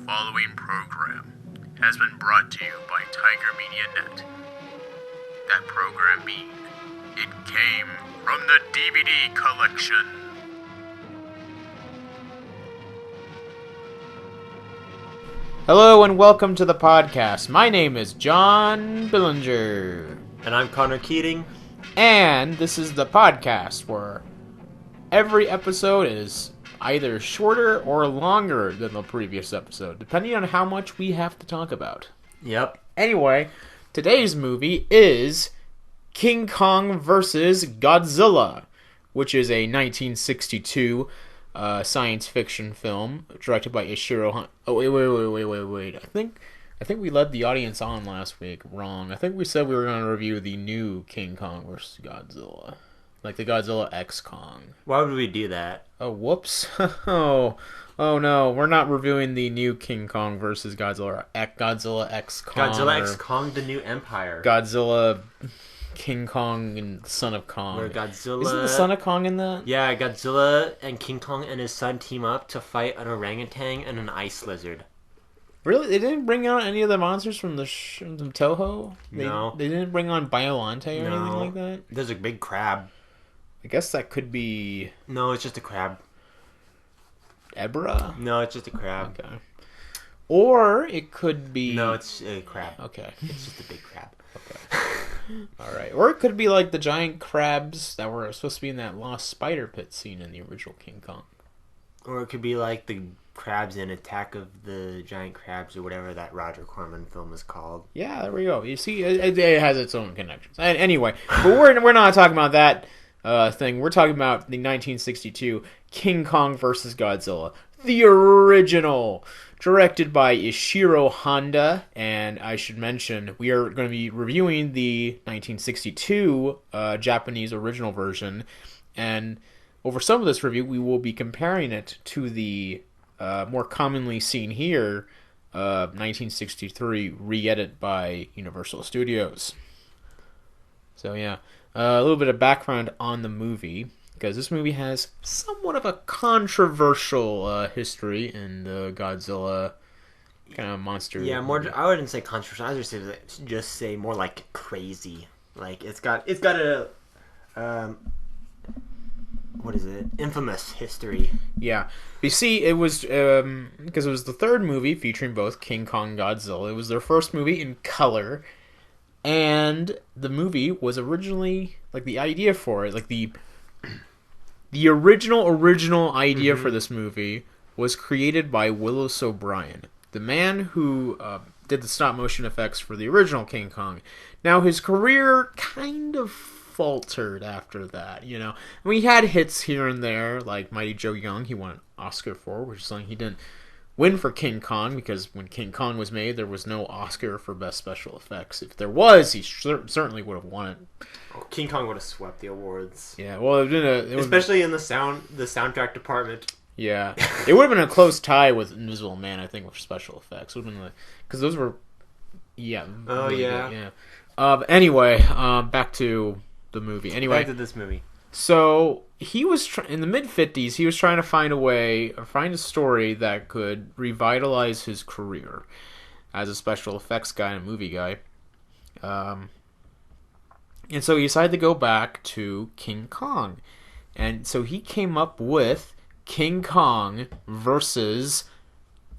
following program has been brought to you by Tiger Media Net. That program being, it came from the DVD collection. Hello and welcome to the podcast. My name is John Billinger. And I'm Connor Keating. And this is the podcast where every episode is either shorter or longer than the previous episode, depending on how much we have to talk about. Yep. Anyway, today's movie is King Kong vs. Godzilla, which is a 1962 science fiction film directed by Ishiro Honda. Oh, wait. I think we led the audience on last week wrong. I think we said we were going to review the new King Kong vs. Godzilla. Like the Godzilla X Kong. Why would we do that? Oh, whoops. Oh no, we're not reviewing the new King Kong versus Godzilla X Kong. Godzilla X Kong, the new empire. Godzilla, King Kong, and Son of Kong. Where Godzilla... Isn't the Son of Kong in that? Yeah, Godzilla and King Kong and his son team up to fight an orangutan and an ice lizard. Really? They didn't bring out any of the monsters from the Toho? No. They didn't bring on Biollante or anything like that? There's a big crab. I guess that could be... No, it's just a crab. Ebra? No, it's just a crab. Okay. Or it could be... No, it's a crab. Okay. It's just a big crab. Okay. Alright. Or it could be like the giant crabs that were supposed to be in that Lost Spider Pit scene in the original King Kong. Or it could be like the crabs in Attack of the Giant Crabs or whatever that Roger Corman film is called. Yeah, there we go. You see, it has its own connections. Anyway, but we're not talking about that thing. We're talking about the 1962 King Kong vs. Godzilla, the original, directed by Ishiro Honda. And I should mention, we are going to be reviewing the 1962 Japanese original version. And over some of this review, we will be comparing it to the more commonly seen here 1963 re-edit by Universal Studios. So yeah. A little bit of background on the movie, because this movie has somewhat of a controversial history in the Godzilla kind of monster. Yeah, more. I wouldn't say controversial. I would just say more like crazy. Like it's got a what is it? Infamous history. Yeah. You see, it was because it was the third movie featuring both King Kong and Godzilla. It was their first movie in color. And the movie was originally, like, the idea for it, like, the original idea for this movie was created by Willis O'Brien, the man who did the stop-motion effects for the original King Kong. Now, his career kind of faltered after that, you know. And we had hits here and there, like Mighty Joe Young, he won an Oscar for, which is something he didn't win for King Kong, because when King Kong was made, there was no Oscar for Best Special Effects. If there was, he certainly would have won it. Oh, King Kong would have swept the awards. Yeah, well, especially in the soundtrack department. Yeah, it would have been a close tie with Invisible Man, I think, for special effects. Would have been because those were, yeah. Oh really yeah. Good, yeah. Anyway, back to the movie. Anyway, back to this movie. So he was in the mid-50s. He was trying to find a story that could revitalize his career as a special effects guy and a movie guy. And so he decided to go back to King Kong, and so he came up with King Kong versus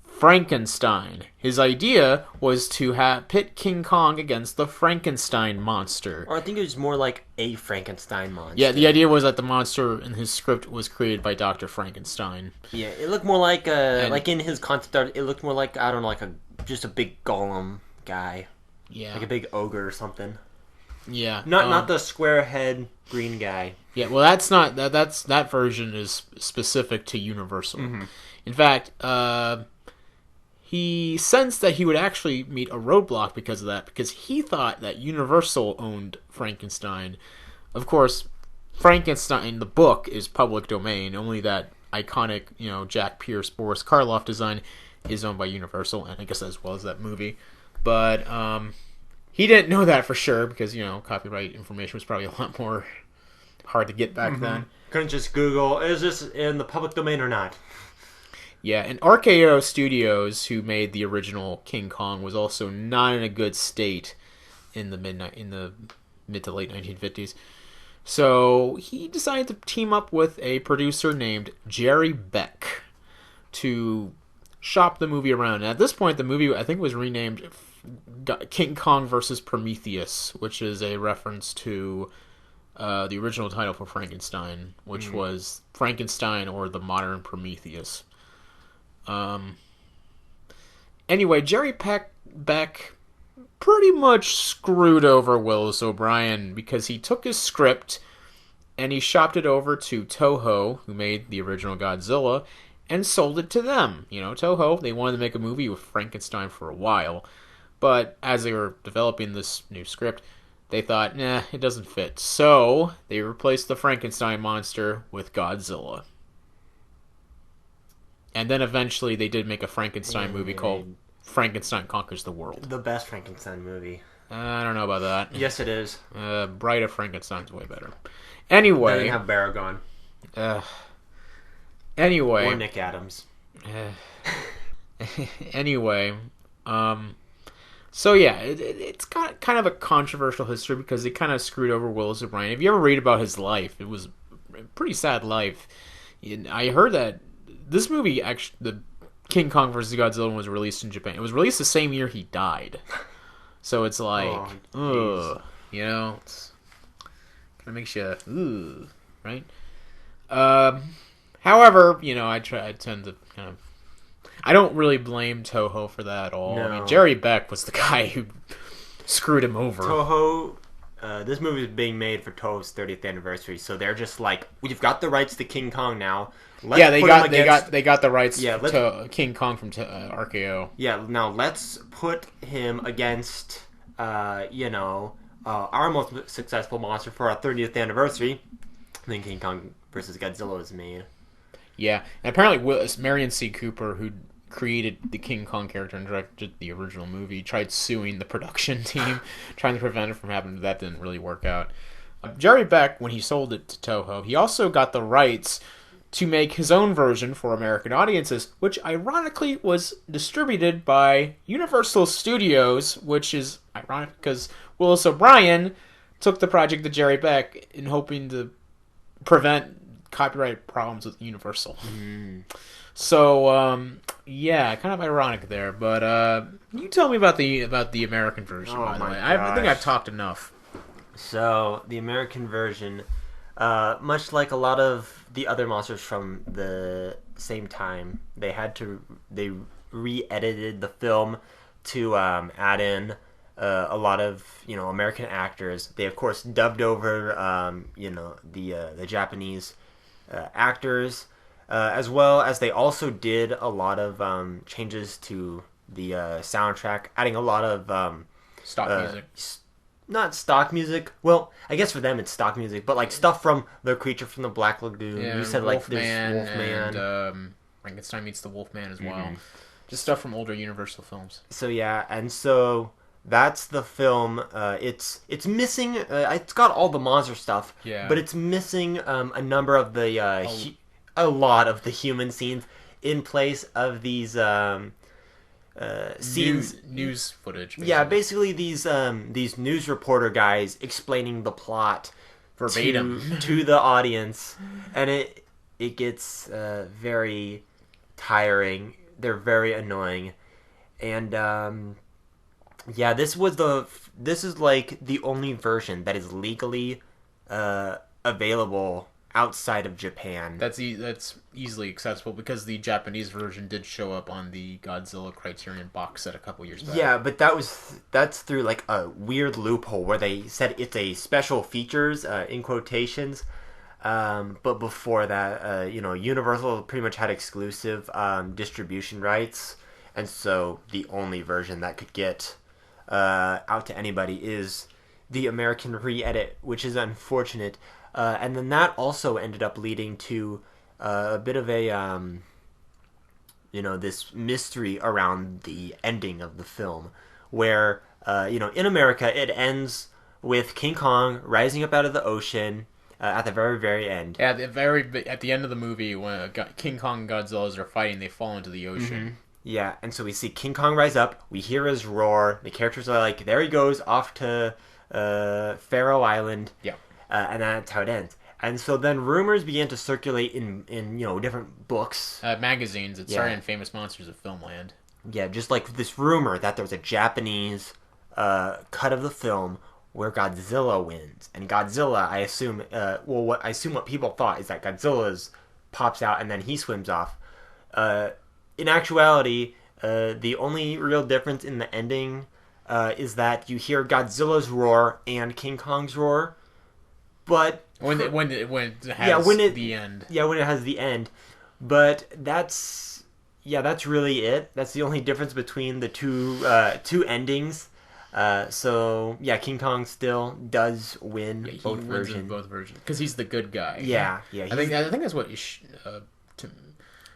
Frankenstein. His idea was to pit King Kong against the Frankenstein monster. Or I think it was more like a Frankenstein monster. Yeah, the idea was that the monster in his script was created by Dr. Frankenstein. Yeah, it looked more like like in his concept art, it looked more like, I don't know, like just a big golem guy. Yeah. Like a big ogre or something. Yeah. Not the square head green guy. Yeah, well that version is specific to Universal. Mm-hmm. In fact, he sensed that he would actually meet a roadblock because of that, because he thought that Universal owned Frankenstein. Of course, Frankenstein, the book, is public domain. Only that iconic, Jack Pierce, Boris Karloff design is owned by Universal, and I guess as well as that movie. But he didn't know that for sure because, copyright information was probably a lot more hard to get back then. Couldn't just Google, is this in the public domain or not? Yeah, and RKO Studios, who made the original King Kong, was also not in a good state in the mid to late 1950s. So he decided to team up with a producer named Jerry Beck to shop the movie around. And at this point, the movie I think was renamed King Kong versus Prometheus, which is a reference to the original title for Frankenstein, which was Frankenstein or the Modern Prometheus. Anyway, Jerry Beck pretty much screwed over Willis O'Brien because he took his script and he shopped it over to Toho, who made the original Godzilla, and sold it to them. You know, Toho, they wanted to make a movie with Frankenstein for a while, but as they were developing this new script, they thought, nah, it doesn't fit. So they replaced the Frankenstein monster with Godzilla. And then eventually they did make a Frankenstein movie called Frankenstein Conquers the World. The best Frankenstein movie. I don't know about that. Yes, it is. Bride of Frankenstein's way better. Anyway. Doesn't have Baragon. Anyway. Or Nick Adams. Anyway. So yeah, it's got kind of a controversial history because they kind of screwed over Willis O'Brien. If you ever read about his life, it was a pretty sad life. I heard that this movie, actually, the King Kong vs. Godzilla, was released in Japan. It was released the same year he died. So it's like, ugh, you know, it's kind of makes you, ugh, right? However, you know, I tend to kind of, I don't really blame Toho for that at all. No. I mean, Jerry Beck was the guy who screwed him over. Toho, this movie is being made for Toho's 30th anniversary, so they're just like, we've got the rights to King Kong now. They got the rights to King Kong from RKO. Yeah, now let's put him against, our most successful monster for our 30th anniversary. Then King Kong versus Godzilla was made. Yeah, and apparently Marion C. Cooper, who created the King Kong character and directed the original movie, tried suing the production team, trying to prevent it from happening. That didn't really work out. Jerry Beck, when he sold it to Toho, he also got the rights to make his own version for American audiences, which ironically was distributed by Universal Studios, which is ironic because Willis O'Brien took the project to Jerry Beck in hoping to prevent copyright problems with Universal. So, yeah, kind of ironic there. But you tell me about the American version, by the way. I think I've talked enough. So, the American version, much like a lot of the other monsters from the same time, they re-edited the film to add in a lot of American actors. They of course dubbed over the Japanese actors, as well as they also did a lot of changes to the soundtrack, adding a lot of stock music. Not stock music. Well, I guess for them it's stock music, but like stuff from The Creature from the Black Lagoon. Yeah, you said like there's Wolfman, and Frankenstein meets the Wolfman as well. Just stuff from older Universal films. So yeah, and so that's the film. It's missing. It's got all the monster stuff. Yeah. But it's missing a number of the a lot of the human scenes in place of these scenes, news footage. Basically. Yeah, basically these news reporter guys explaining the plot verbatim to the audience, and it gets very tiring. They're very annoying, and yeah, this is like the only version that is legally available outside of Japan. That's easily accessible because the Japanese version did show up on the Godzilla Criterion box set a couple years back. Yeah, but that's through like a weird loophole where they said it's a special features in quotations. But before that, Universal pretty much had exclusive distribution rights, and so the only version that could get out to anybody is the American re-edit, which is unfortunate. And then that also ended up leading to a bit of a, this mystery around the ending of the film, where, in America it ends with King Kong rising up out of the ocean, at the very, very end. At the end of the movie, when King Kong and Godzilla are fighting, they fall into the ocean. Yeah, and so we see King Kong rise up. We hear his roar. The characters are like, there he goes, off to Faroe Island. Yeah. And that's how it ends. And so then rumors began to circulate in different books. Magazines. It started in Famous Monsters of Filmland. Yeah, just like this rumor that there was a Japanese cut of the film where Godzilla wins. And Godzilla, I assume, what people thought is that Godzilla pops out and then he swims off. In actuality, the only real difference in the ending is that you hear Godzilla's roar and King Kong's roar. But when it has the end. Yeah, when it has the end. But that's really it. That's the only difference between the two endings. So yeah, King Kong still does win both versions. Because he's the good guy. Yeah. I think that's what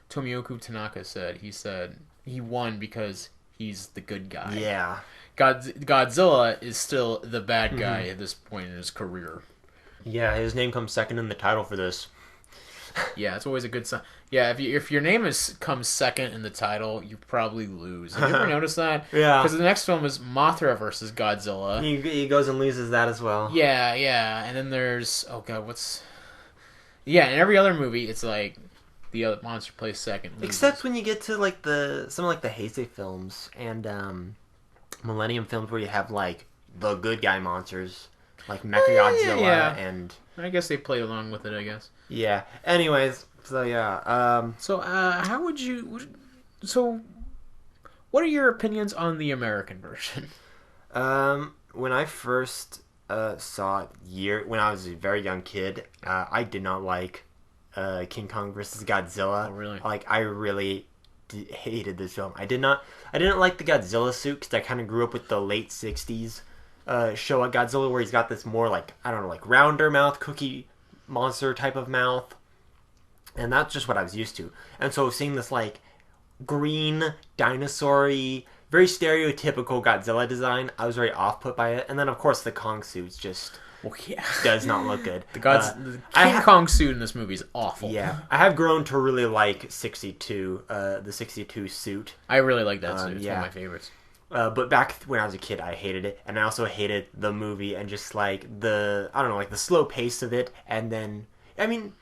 Tomioka Tanaka said. He said he won because he's the good guy. Yeah. Godzilla is still the bad guy at this point in his career. Yeah, his name comes second in the title for this. Yeah, it's always a good sign. Yeah, if your name comes second in the title, you probably lose. Have you ever noticed that? Yeah. Because the next film is Mothra versus Godzilla. He goes and loses that as well. Yeah. And then there's... Oh, God, Yeah, in every other movie, it's like the other monster plays second. Loses. Except when you get to like some like the Heisei films and Millennium films where you have like the good guy monsters. Like Mechagodzilla and... I guess they played along with it, I guess. Yeah. Anyways, so yeah. How would you... So, what are your opinions on the American version? When I first saw it, when I was a very young kid, I did not like King Kong versus Godzilla. Oh, really? Like, I really hated this film. I didn't like the Godzilla suit because I kind of grew up with the late 60s show at Godzilla where he's got this more like, I don't know, like rounder mouth, cookie monster type of mouth. And that's just what I was used to. And so seeing this like green, dinosaur-y, very stereotypical Godzilla design, I was very off-put by it. And then of course the Kong suits just does not look good. The King Kong suit in this movie is awful. Yeah. I have grown to really like 62, the 62 suit. I really like that suit. It's one of my favorites. But back when I was a kid, I hated it, and I also hated the movie and just like the slow pace of it. And then, I mean,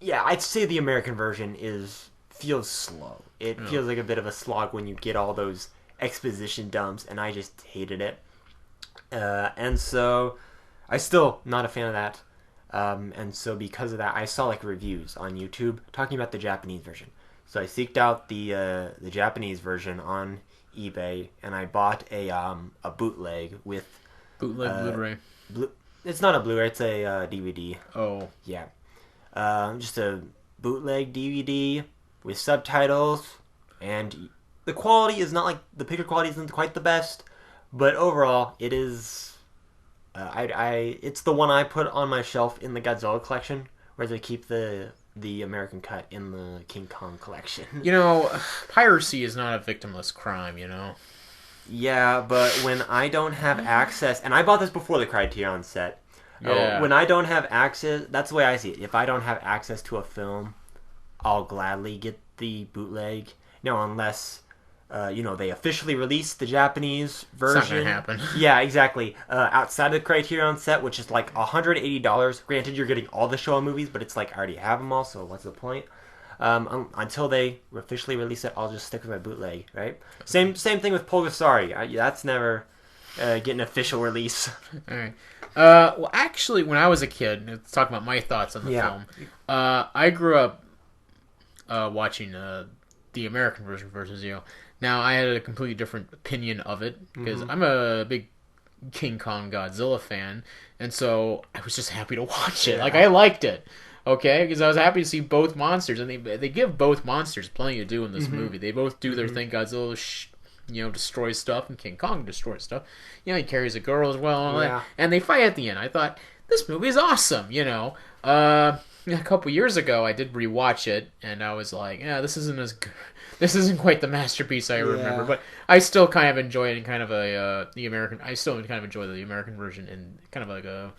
yeah, I'd say the American version feels slow. It feels like a bit of a slog when you get all those exposition dumps, and I just hated it. And so, I'm still not a fan of that. And so because of that, I saw like reviews on YouTube talking about the Japanese version. So I seeked out the Japanese version on eBay, and I bought a bootleg with Blu-ray. It's not a Blu-ray; it's a DVD. Oh, yeah, just a bootleg DVD with subtitles, and the quality is not like the picture quality isn't quite the best, but overall it is. It's the one I put on my shelf in the Godzilla collection, where they keep the American cut in the King Kong collection. You know, piracy is not a victimless crime, you know? Yeah, but when I don't have access... And I bought this before the Criterion set. Yeah. When I don't have access... That's the way I see it. If I don't have access to a film, I'll gladly get the bootleg. No, unless... they officially released the Japanese version. It's not gonna happen. Yeah, exactly. Outside of the Criterion set, which is like $180. Granted, you're getting all the Showa movies, but it's like I already have them all, so what's the point? Until they officially release it, I'll just stick with my bootleg, right? Same thing with Pulgasari. That's never getting an official release. All right. Well, actually, when I was a kid, let's talk about my thoughts on the film. I grew up watching the American version versus Now, I had a completely different opinion of it, because I'm a big King Kong Godzilla fan, and so I was just happy to watch it. Like, I liked it, okay? Because I was happy to see both monsters, and they give both monsters plenty to do in this movie. They both do their thing. Godzilla, destroys stuff, and King Kong destroys stuff. He carries a girl as well, and all that. And they fight at the end. I thought, this movie is awesome, A couple years ago, I did rewatch it, and I was like, yeah, this isn't quite the masterpiece I remember, but I still kind of enjoy it in kind of the American. I still kind of enjoy the American version in kind of like a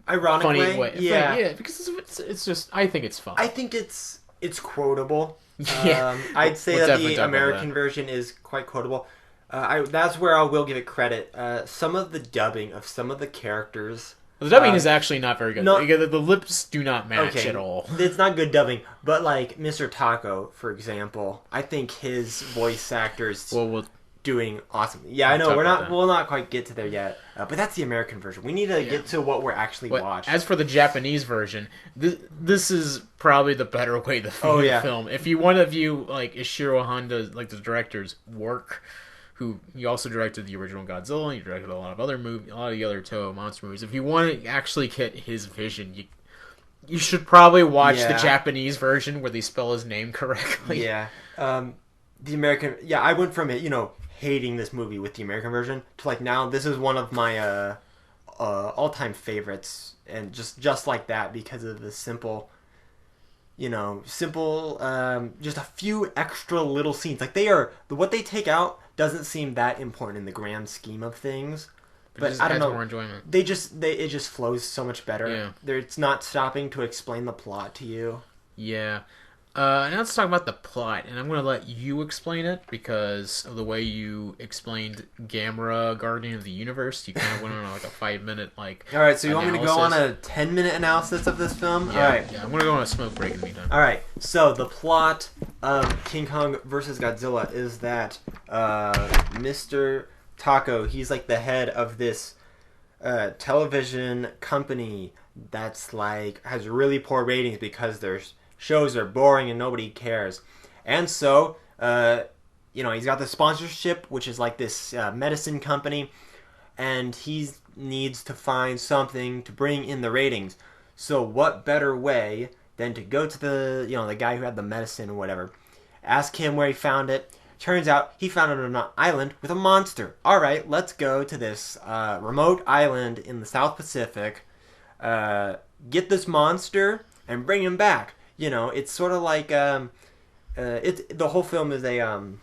ironic funny way. Yeah, Yeah, because it's just I think it's fun. I think it's quotable. Yeah, I'd say we'll that definitely the talk about American that. version is quite quotable. That's where I will give it credit. Some of the dubbing of some of the characters. The dubbing is actually not very good. No, The lips do not match okay, at all. it's not good dubbing, but like Mr. Taco, for example, I think his voice actors Well, doing awesome. Yeah, I we'll know talk about that. we'll not quite get to there yet, but that's the American version. We need to get to what we're actually watching. As for the Japanese version, this is probably the better way to view the film. If you want to view like Ishiro Honda, like the director's work, who he also directed the original Godzilla, and he directed a lot of other a lot of the other Toho monster movies. If you want to actually get his vision, you should probably watch the Japanese version where they spell his name correctly. Yeah, the American. Yeah, I went from it, hating this movie with the American version to like now this is one of my all-time favorites, and just like that because of the simple just a few extra little scenes. Like what they take out doesn't seem that important in the grand scheme of things, but I don't know, more enjoyment. it just flows so much better. Yeah, It's not stopping to explain the plot to you. Yeah. Now let's talk about the plot, and I'm going to let you explain it because of the way you explained Gamera, Guardian of the Universe. You kind of went on like a 5-minute All right, so you want me to go on analysis. a 10-minute analysis of this film? Yeah, All right. yeah, I'm going to go on a smoke break in the meantime. All right, so the plot of King Kong versus Godzilla is that Mr. Taco, he's like the head of this television company that's like has really poor ratings because their shows are boring and nobody cares. And so, he's got the sponsorship, which is like this medicine company, and he needs to find something to bring in the ratings. So what better way than to go to the guy who had the medicine or whatever, ask him where he found it. Turns out he found it on an island with a monster. All right, let's go to this remote island in the South Pacific, get this monster, and bring him back. It's sort of like the whole film is a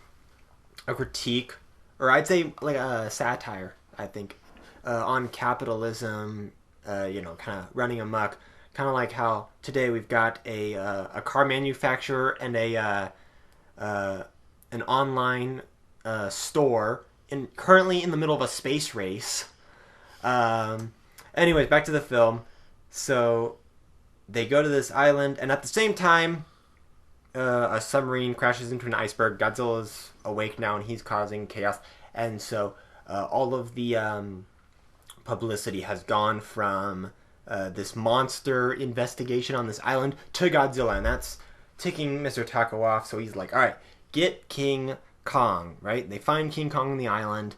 critique, or I'd say like a satire, I think, on capitalism, kind of running amok. Kind of like how today we've got a car manufacturer and an online store currently in the middle of a space race. Anyways, back to the film. So they go to this island, and at the same time, a submarine crashes into an iceberg. Godzilla's awake now, and he's causing chaos. And so all of the publicity has gone from this monster investigation on this island to Godzilla, and that's ticking Mr. Taco off. So he's like, all right, get King Kong, right? They find King Kong on the island.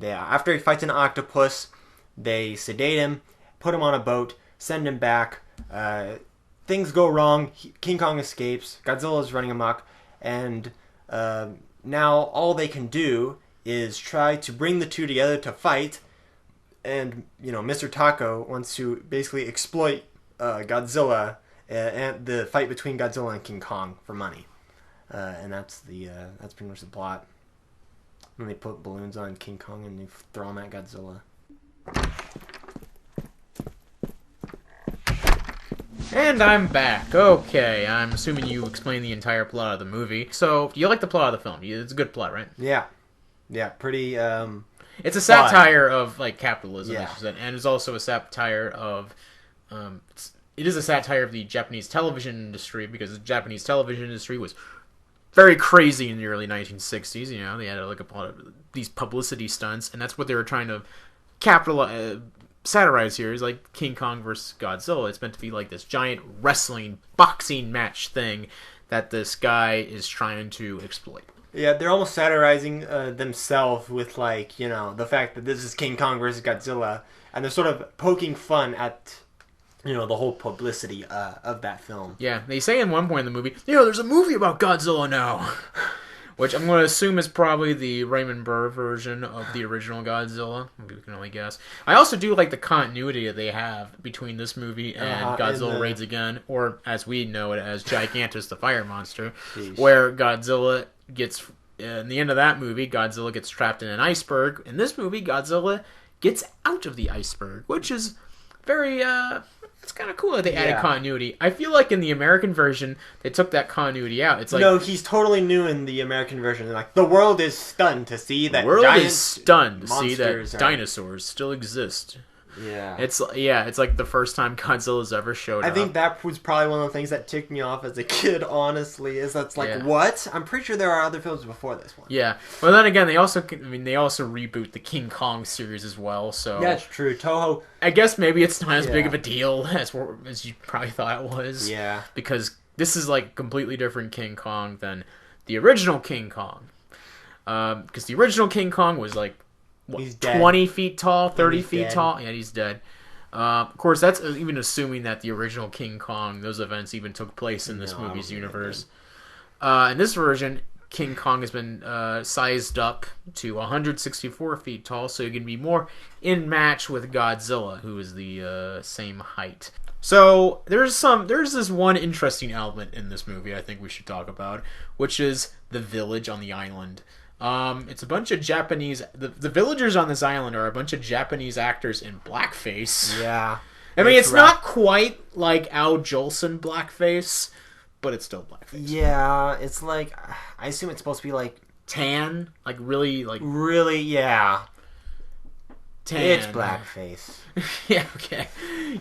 After he fights an octopus, they sedate him, put him on a boat, send him back. Things go wrong. King Kong escapes. Godzilla's running amok, and now all they can do is try to bring the two together to fight. And Mr. Taco wants to basically exploit Godzilla and the fight between Godzilla and King Kong for money, and that's pretty much the plot. And they put balloons on King Kong and they throw them at Godzilla. And I'm back. Okay, I'm assuming you explained the entire plot of the movie. So, do you like the plot of the film? It's a good plot, right? Yeah, pretty. It's a satire of like capitalism, Yeah. and it's also a satire of. It is a satire of the Japanese television industry because the Japanese television industry was very crazy in the early 1960s. They had like a lot of these publicity stunts, and that's what they were trying to satirize here. Is like King Kong versus Godzilla. It's meant to be like this giant wrestling, boxing match thing that this guy is trying to exploit. Yeah, they're almost satirizing themselves with like the fact that this is King Kong versus Godzilla, and they're sort of poking fun at the whole publicity of that film. Yeah, they say in one point in the movie, there's a movie about Godzilla now. Which I'm going to assume is probably the Raymond Burr version of the original Godzilla. We can only guess. I also do like the continuity that they have between this movie and Godzilla Raids Again, or as we know it as Gigantus the Fire Monster, where Godzilla gets, in the end of that movie, Godzilla gets trapped in an iceberg. In this movie, Godzilla gets out of the iceberg, which is very it's kind of cool that they added Yeah. continuity. I feel like in the American version they took that continuity out. It's like No, he's totally new in the American version. Like the world is stunned to see that the world giant is stunned to see that monsters are- dinosaurs still exist. Yeah. It's like the first time Godzilla's ever showed up. I think that was probably one of the things that ticked me off as a kid, honestly, is that's like, Yeah. what? I'm pretty sure there are other films before this one. Yeah. Well, then again, they also reboot the King Kong series as well. So That's true. Toho. I guess maybe it's not as big Yeah. of a deal as you probably thought it was. Yeah. Because this is like completely different King Kong than the original King Kong. Because the original King Kong was like He's dead. 20 feet tall, 30 He's feet dead. tall. Yeah, he's dead. Of course, that's even assuming that the original King Kong, those events even took place in this No, I movie's don't think they universe. In this version, King Kong has been sized up to 164 feet tall, so he can be more in match with Godzilla, who is the same height. So there's this one interesting element in this movie I think we should talk about, which is the village on the island. It's a bunch of Japanese. The villagers on this island are a bunch of Japanese actors in blackface. Yeah. I mean, it's not quite like Al Jolson blackface, but it's still blackface. Yeah, it's like, I assume it's supposed to be like, Tan, like really, like really, yeah. tan. It's blackface. Yeah. Okay.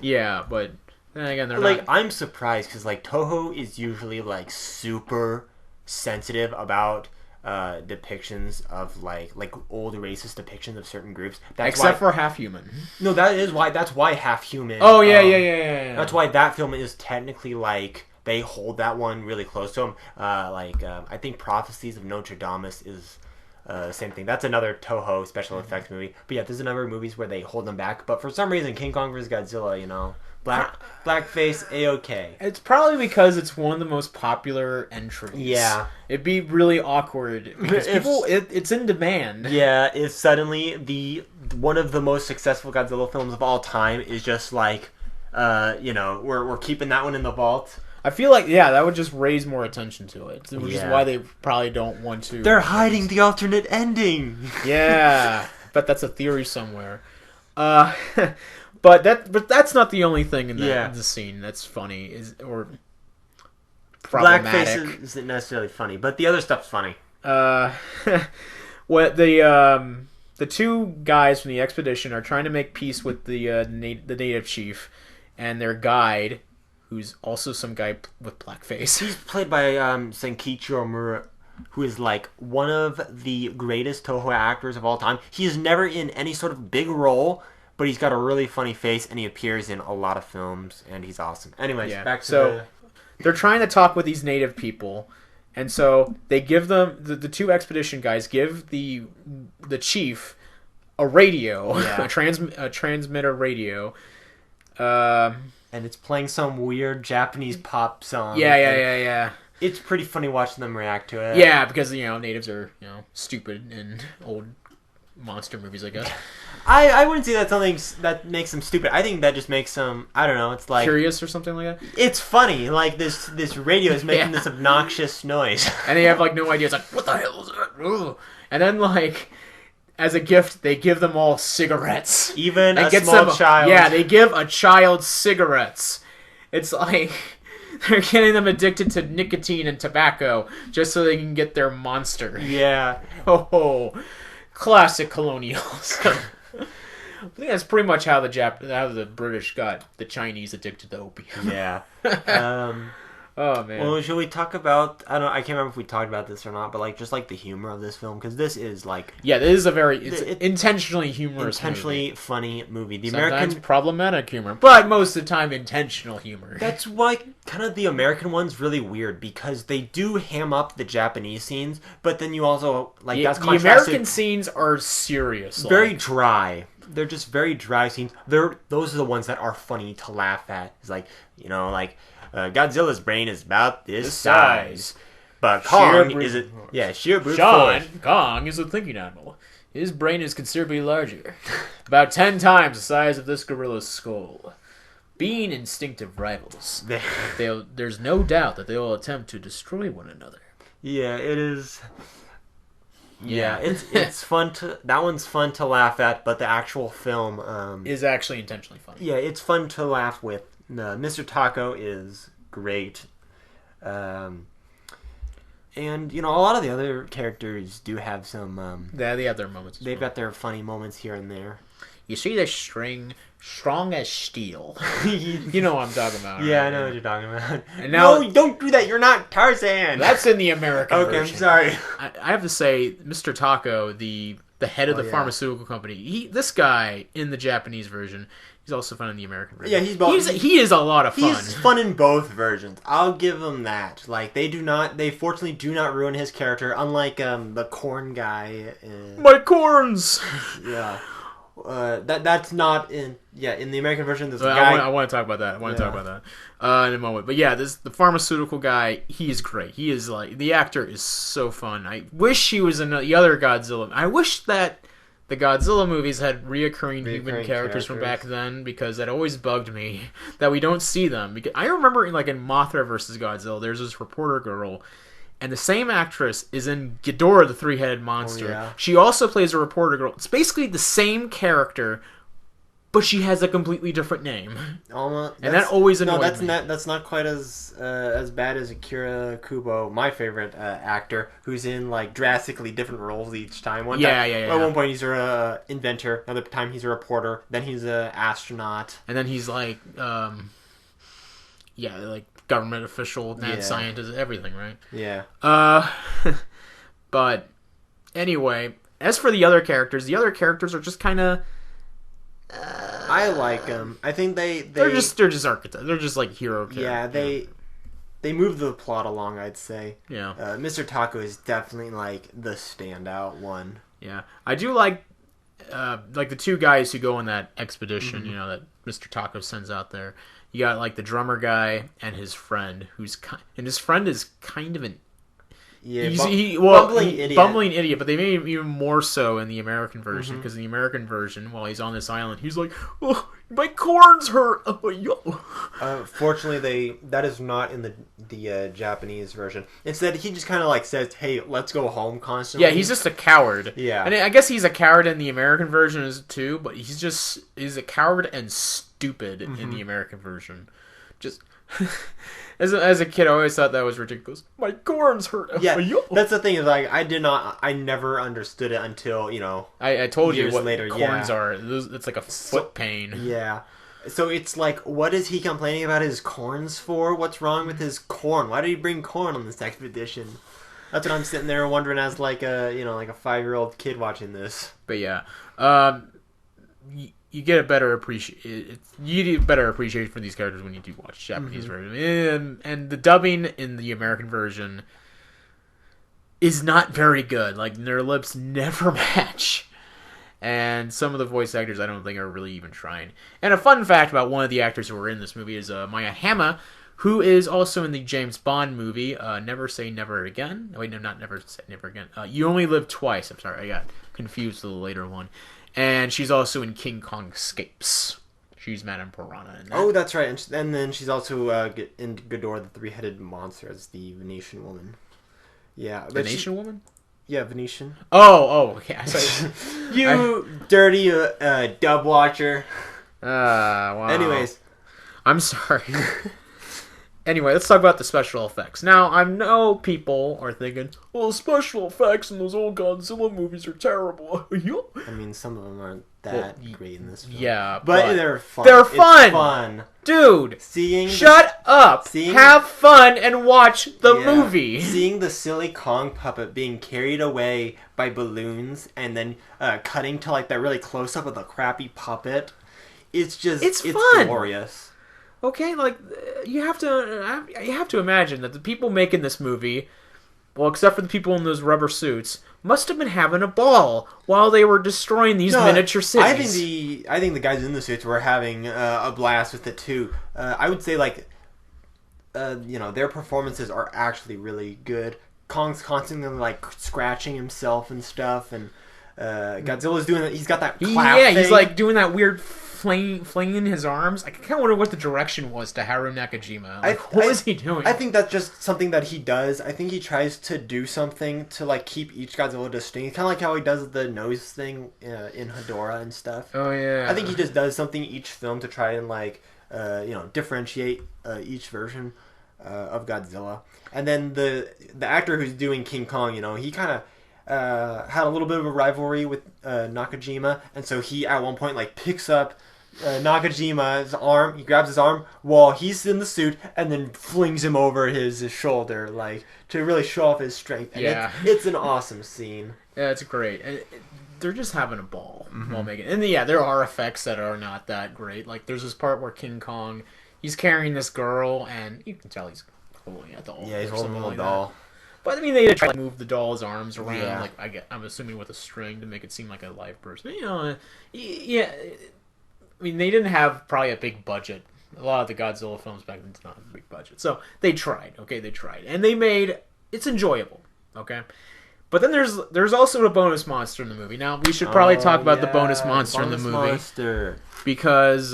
Yeah, but then again, they're Like, not. I'm surprised because, like, Toho is usually, like, super sensitive about depictions of like old racist depictions of certain groups. Except for Half Human. No, that's why Half Human. Oh yeah. That's why that film is technically like they hold that one really close to them. I think Prophecies of Notre Dame is same thing. That's another Toho special effects movie. But yeah, there's a number of movies where they hold them back. But for some reason, King Kong vs. Godzilla, you know, blackface, A-okay. It's probably because it's one of the most popular entries. Yeah. It'd be really awkward because it's in demand. Yeah, if suddenly one of the most successful Godzilla films of all time is just like, we're keeping that one in the vault. I feel like, that would just raise more attention to it. Which is why they probably don't want to. They're hiding the alternate ending. Yeah, but that's a theory somewhere. But that's not the only thing in the scene that's funny or problematic. Blackface isn't necessarily funny, but the other stuff's funny. What the two guys from the expedition are trying to make peace with the native chief and their guide, who's also some guy with blackface. He's played by Senkichi Omura, who is like one of the greatest Toho actors of all time. He is never in any sort of big role, but he's got a really funny face, and he appears in a lot of films, and he's awesome. Anyways, back to they're trying to talk with these native people, and so they give them the two expedition guys give the chief a radio, a transmitter radio. And it's playing some weird Japanese pop song. Yeah. It's pretty funny watching them react to it. Yeah, because natives are stupid in old monster movies, I guess. I wouldn't say that's something that makes them stupid. I think that just makes them, I don't know, it's like curious or something like that. It's funny, like this radio is making this obnoxious noise, and they have like no idea. It's like, what the hell is that? Ugh. And then like, as a gift, they give them all cigarettes. Even a small child. Yeah, they give a child cigarettes. It's like they're getting them addicted to nicotine and tobacco just so they can get their monster. Yeah. Oh, classic colonialism. I think that's pretty much how the British got the Chinese addicted to opium. Yeah. Oh man. Well, should we talk about? I can't remember if we talked about this or not, but like just like the humor of this film, because this is like this is a very intentionally humorous, funny movie. The Sometimes American problematic humor, but most of the time intentional humor. That's why kind of the American one's really weird because they do ham up the Japanese scenes, but then you also like that's the American scenes are serious, very dry. They're just very dry scenes. Those are the ones that are funny to laugh at. It's like Godzilla's brain is about this size. But Kong sheer brute force. Kong is a thinking animal. His brain is considerably larger. About 10 times the size of this gorilla's skull. Being instinctive rivals, there's no doubt that they will attempt to destroy one another. Yeah, it is. Yeah, it's fun to that one's fun to laugh at, but the actual film is actually intentionally funny. Yeah, it's fun to laugh with. Mr. Taco is great. And a lot of the other characters do have some. Yeah, they have their moments. They've got their funny moments here and there. You see this string, strong as steel. You know what I'm talking about. Yeah, right? I know what you're talking about. And now, no, don't do that. You're not Tarzan. That's in the American okay, version. I'm sorry. I have to say, Mr. Taco, the head of the pharmaceutical company, this guy in the Japanese version, he's also fun in the American version. Yeah, he is a lot of fun. He's fun in both versions. I'll give him that. Like they fortunately do not ruin his character, unlike the corn guy. My corns. Yeah. That's not in the American version. This guy. I want to talk about that. In a moment. But yeah, the pharmaceutical guy. He is great. He is the actor is so fun. I wish he was in the other Godzilla. I wish that the Godzilla movies had reoccurring human characters from back then, because that always bugged me that we don't see them. Because I remember in Mothra vs. Godzilla, there's this reporter girl. And the same actress is in Ghidorah, the three-headed monster. Oh, yeah. She also plays a reporter girl. It's basically the same character, but she has a completely different name. And that always annoyed me. That's not quite as bad as Akira Kubo, my favorite actor, who's in drastically different roles each time. At one point he's an inventor, another time he's a reporter, then he's an astronaut, and then he's government official, mad scientist, everything, right? Yeah. But anyway, as for the other characters are just kind of. I like them. I think they're just archetypes. They're just hero characters. Yeah, they move the plot along, I'd say. Yeah. Mr. Taco is definitely the standout one. Yeah, I do like the two guys who go on that expedition. Mm-hmm. That Mr. Taco sends out there. You got the drummer guy and his friend, and his friend is kind of an bumbling idiot, but they made him even more so in the American version, because in the American version, while he's on this island, he's like, "Oh, my corns hurt." Oh, yo. Fortunately, that is not in the Japanese version. Instead, he just kind of says, "Hey, let's go home," constantly. Yeah, he's just a coward. Yeah, and I guess he's a coward in the American version too, but he's a coward and stupid in the American version. Just. As a kid, I always thought that was ridiculous. My corns hurt. Yeah, that's the thing is I never understood it until I told you what later, corns are. It's like a foot pain. Yeah, so it's what is he complaining about his corns for? What's wrong with his corn? Why did he bring corn on this expedition? That's what I'm sitting there wondering as a 5-year-old kid watching this. But yeah, you get a better appreciation for these characters when you do watch Japanese version, and the dubbing in the American version is not very good. Their lips never match, and some of the voice actors I don't think are really even trying. And a fun fact about one of the actors who were in this movie is Maya Hama, who is also in the James Bond movie Never Say Never Again. Wait, no, not Never Say Never Again. You Only Live Twice. I'm sorry, I got confused with the later one. And she's also in King Kong Escapes. She's Madame Piranha in that. Oh, that's right. And then she's also in Ghidorah, the three-headed monster, as the Venetian woman. Yeah. Venetian woman? Yeah, Venetian. Oh, okay. You dirty dub watcher. Wow. Anyways. I'm sorry. Anyway, let's talk about the special effects. Now, I know people are thinking, well, special effects in those old Godzilla movies are terrible. I mean, some of them aren't that great in this film. Yeah, but they're fun. They're fun! It's fun. Dude, shut up! Seeing, have fun and watch the movie! Seeing the silly Kong puppet being carried away by balloons and then cutting to that really close-up of the crappy puppet, it's fun. Glorious. Okay, you have to imagine that the people making this movie, well, except for the people in those rubber suits, must have been having a ball while they were destroying these miniature cities. I think the guys in the suits were having a blast with it too. I would say their performances are actually really good. Kong's constantly scratching himself and stuff, and Godzilla's doing that. He's got that clap Yeah, he's thing. like doing that weird flinging his arms. I kind of wonder what the direction was to Haruo Nakajima. Like, what was he doing? I think that's just something that he does. I think he tries to do something to like keep each Godzilla distinct, kind of like how he does the nose thing in Hedorah and stuff. Oh yeah. I think he just does something each film to try and like differentiate each version of Godzilla. And then the actor who's doing King Kong, he kind of had a little bit of a rivalry with Nakajima, and so he at one point like picks up Nakajima's arm. He grabs his arm while he's in the suit, and then flings him over his shoulder, like to really show off his strength. And it's an awesome scene. Yeah, it's great. They're just having a ball while making it. And yeah, there are effects that are not that great. Like there's this part where King Kong, he's carrying this girl, and you can tell he's holding a doll. Yeah, he's holding a little doll. But I mean, they try to move the doll's arms around. Yeah. Like I'm assuming with a string to make it seem like a live person. Yeah. I mean, they didn't have probably a big budget. A lot of the Godzilla films back then did not have a big budget. So they tried, okay? They tried. And they made... It's enjoyable, okay? But then there's also a bonus monster in the movie. Now, we should probably talk about the bonus monster in the movie. Monster. Because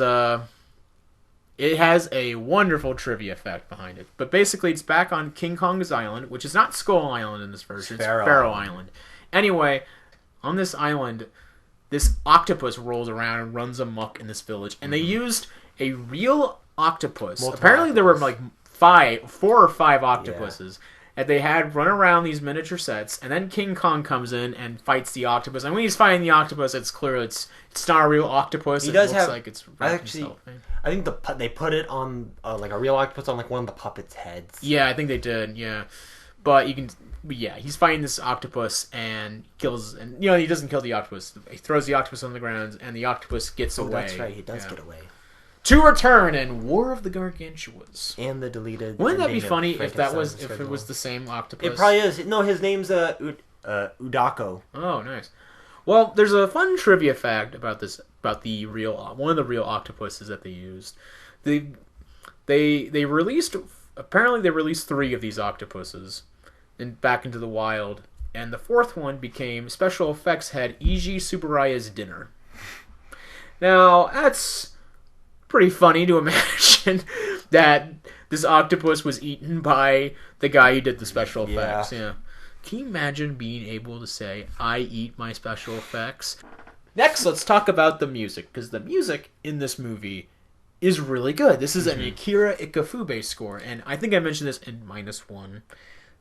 it has a wonderful trivia fact behind it. But basically, it's back on King Kong's Island, which is not Skull Island in this version. It's Pharaoh Island. Anyway, on this island... This octopus rolls around and runs amok in this village, and they used a real octopus. Apparently, there were like 4 or 5 octopuses that they had run around these miniature sets, and then King Kong comes in and fights the octopus. And when he's fighting the octopus, it's clear it's not a real octopus. He does looks have like it's actually. I think they put it on like a real octopus on like one of the puppets' heads. Yeah, I think they did. Yeah, but you can. Yeah, he's fighting this octopus and kills, and he doesn't kill the octopus. He throws the octopus on the ground, and the octopus gets away. That's right, he does get away. To return in War of the Gargantuas. And the deleted. Wouldn't that be funny if it was the same octopus? It probably is. No, his name's Udako. Oh, nice. Well, there's a fun trivia fact about the one of the real octopuses that they used. They released 3 of these octopuses back into the wild, and the 4th one became special effects head Eiji Tsuburaya's dinner. Now, that's pretty funny to imagine that this octopus was eaten by the guy who did the special effects. Yeah. Can you imagine being able to say, I eat my special effects? Next, let's talk about the music, because the music in this movie is really good. This is an Akira Ikefube score, and I think I mentioned this in -1.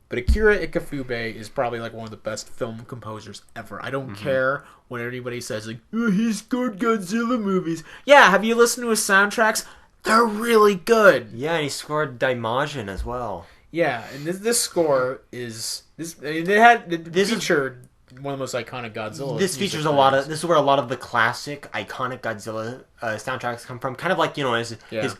But Akira Ikefube is probably like one of the best film composers ever. I don't care when anybody says like, oh, he scored Godzilla movies. Yeah, have you listened to his soundtracks? They're really good. Yeah, and he scored Daimajin as well. Yeah, and this score is featured one of the most iconic Godzilla. This features a lot of. This is where a lot of the classic, iconic Godzilla soundtracks come from. Kind of like his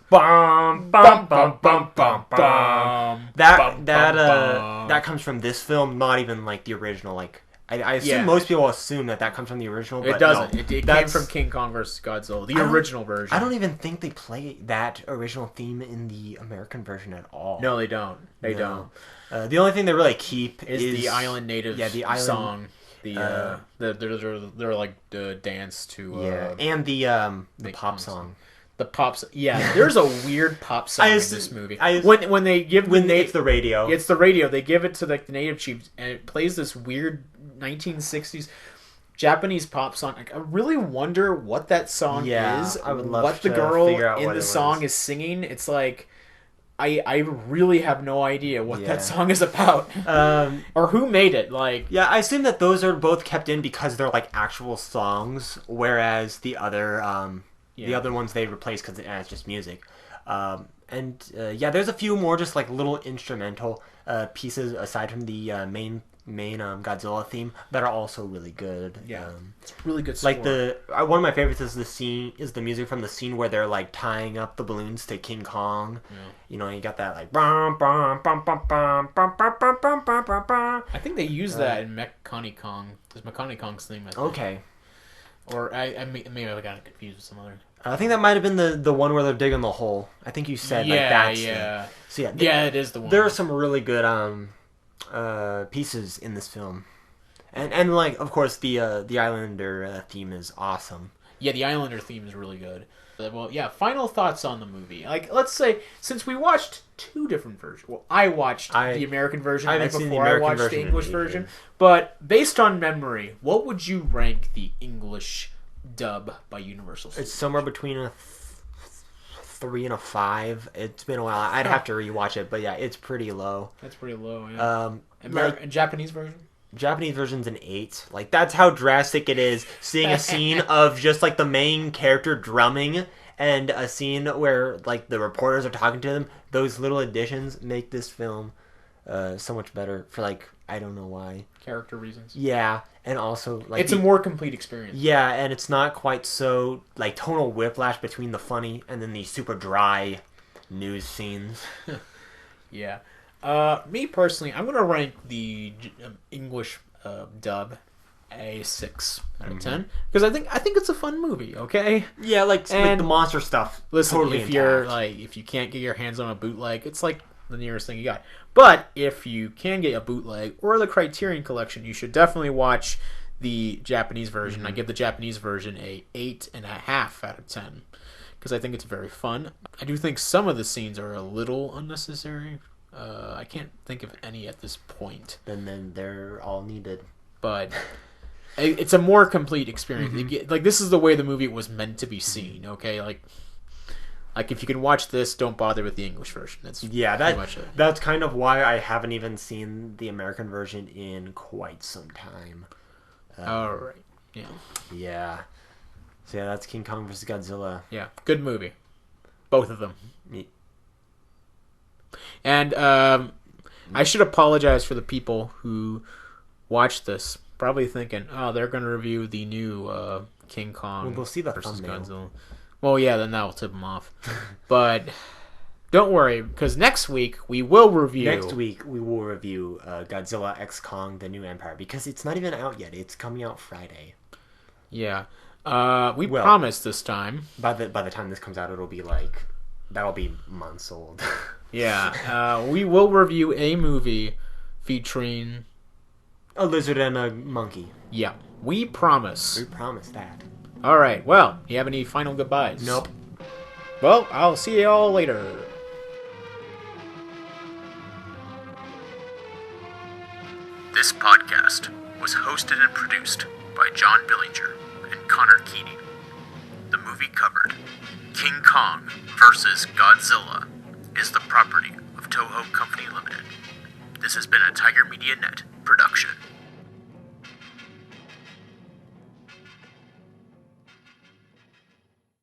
bum bum bum bum bum bum. That comes from this film, not even like the original. Like I assume most people assume that comes from the original. But it doesn't. No, it came from King Kong vs. Godzilla, the original version. I don't even think they play that original theme in the American version at all. No, they don't. They don't. The only thing they really keep is the Island Native song. They're like the dance to and the pop song. The pops, there's a weird pop song in this movie. When it's the radio, it's the radio. They give it to the native chiefs, and it plays this weird 1960s Japanese pop song. I really wonder what that song is. I would love what to the girl figure out in what the it song was. is singing. It's like I really have no idea what that song is about, or who made it. Like, I assume that those are both kept in because they're like actual songs, whereas the other ones they replaced because it's just music. There's a few more just like little instrumental pieces aside from the main Godzilla theme that are also really good. It's really good score. Like one of my favorites is the music from the scene where they're like tying up the balloons to King Kong. You got that like bum, bum, bum, bum, bum, bum, bum, bum, bum, bum, bum. I think they used that in Mechani Kong. There's Mechani Kong's theme. Okay. Or maybe I got confused with some other. I think that might have been the one where they're digging the hole. I think you said like that's So it is the one. There are some really good pieces in this film. And like, of course, the Islander theme is awesome. Yeah, the Islander theme is really good. Well, yeah, final thoughts on the movie. Like, let's say, since we watched two different versions. Well, I watched the American version right before I watched the English version. But based on memory, what would you rank the English dub by Universal Studios? It's somewhere between a 3 and a 5. It's been a while. I'd have to rewatch it, but yeah, it's pretty low. That's pretty low, yeah. Like, Japanese version? Japanese version's an 8. Like, that's how drastic it is seeing a scene of just like the main character drumming and a scene where like the reporters are talking to them. Those little additions make this film so much better for, like, I don't know why. Character reasons. Yeah, and also like it's a more complete experience. Yeah, and it's not quite so like tonal whiplash between the funny and then the super dry news scenes. Yeah. Me personally, I'm gonna rank the English dub a 6 out of 10 because I think it's a fun movie. Okay. Yeah, like the monster stuff. Listen, totally if you're like, if you can't get your hands on a bootleg, it's like the nearest thing you got. But if you can get a bootleg or the Criterion Collection, you should definitely watch the Japanese version. Mm-hmm. I give the Japanese version a 8.5 out of 10 because I think it's very fun. I do think some of the scenes are a little unnecessary. I can't think of any at this point. And then they're all needed. But it's a more complete experience. Mm-hmm. Like, this is the way the movie was meant to be seen, okay? Like if you can watch this, don't bother with the English version. That's pretty much it. That's kind of why I haven't even seen the American version in quite some time. All right. Yeah. Yeah. So yeah, that's King Kong vs. Godzilla. Yeah. Good movie. Both of them. Yeah. And I should apologize for the people who watched this, probably thinking, oh, they're going to review the new King Kong well, they'll see the versus thumbnail. Godzilla. Well, yeah, then that will tip them off. But don't worry, because next week we will review... Godzilla X Kong: The New Empire, because it's not even out yet. It's coming out Friday. Yeah. We promised this time. By the time this comes out, that'll be months old. Yeah. We will review a movie featuring... a lizard and a monkey. Yeah. We promise. We promise that. All right. Well, you have any final goodbyes? Nope. Well, I'll see you all later. This podcast was hosted and produced by John Billinger and Connor Keeney. The movie covered, King Kong vs. Godzilla, is the property of Toho Company Limited. This has been a Tiger Media Net production.